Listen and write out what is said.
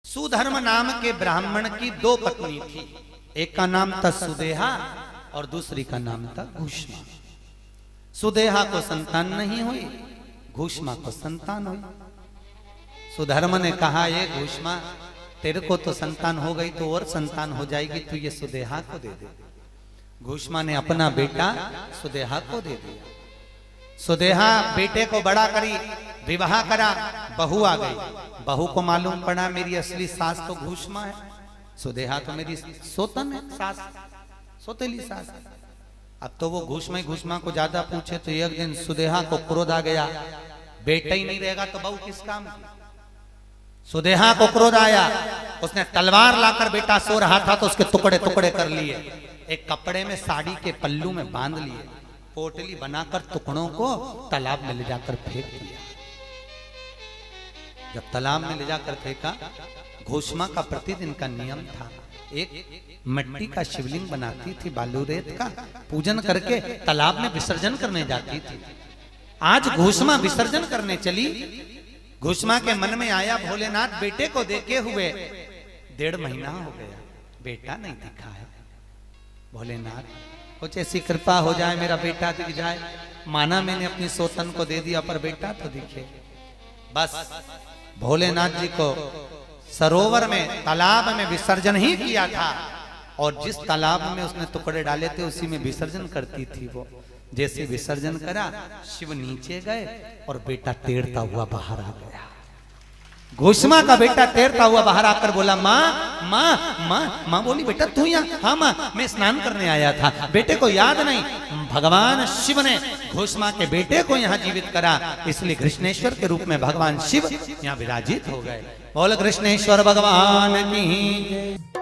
सुधर्म नाम के ब्राह्मण की दो पत्नी थी। एक का नाम था सुदेहा और दूसरी का नाम था घूष्मा। सुदेहा को संतान नहीं हुई, घूष्मा को संतान हुई। सुधर्म ने कहा, ये घूष्मा तेरे को तो संतान हो गई तो और संतान हो जाएगी, तू ये सुदेहा को दे दे। घूष्मा ने अपना बेटा सुदेहा को दे दिया। सुदेहा बेटे को बड़ा करी, विवाह करा, बहू आ गई। बहू को मालूम पड़ा मेरी असली सास तो घूष्मा है, सुदेहा तो मेरी सोतन है, सास सोतेली सास। अब तो वो घूष्मा को ज्यादा पूछे तो एक दिन सुदेहा को क्रोध आ गया, बेटा ही नहीं रहेगा तो बहू किस काम की। सुदेहा को क्रोध आया, उसने तलवार लाकर, बेटा सो रहा था तो उसके टुकड़े टुकड़े कर लिए, एक कपड़े में साड़ी के पल्लू में बांध लिए, पोटली बनाकर टुकड़ों को तालाब में ले जाकर फेंक दिया। जब तालाब में ले जाकर फेंका, घूष्मा का प्रतिदिन का नियम था, एक मिट्टी का शिवलिंग बनाती थी, बालू रेत का, पूजन करके तालाब में विसर्जन करने जाती थी। आज घूष्मा विसर्जन करने चली। घूष्मा के मन में आया, भोलेनाथ बेटे को देखे हुए 1.5 महीना हो गया, बेटा नहीं दिखा है। भोलेनाथ कुछ ऐसी कृपा हो जाए, मेरा बेटा दिख जाए। माना मैंने अपनी सोतन को दे दिया, पर बेटा तो दिखे। बस भोलेनाथ जी को सरोवर में, तालाब में विसर्जन ही किया था, और जिस तालाब में उसने टुकड़े डाले थे उसी में विसर्जन करती थी वो। जैसे विसर्जन करा, शिव नीचे गए और बेटा तैरता हुआ बाहर आ गया। घूष्मा का बेटा तैरता हुआ बाहर आकर बोला, माँ माँ माँ। माँ बोली, बेटा तू यहाँ? हाँ माँ, मैं स्नान करने आया था, बेटे को याद नहीं। भगवान शिव ने घूष्मा के बेटे को यहाँ जीवित करा, इसलिए कृष्णेश्वर के रूप में भगवान शिव यहाँ विराजित हो गए। बोल कृष्णेश्वर भगवान की।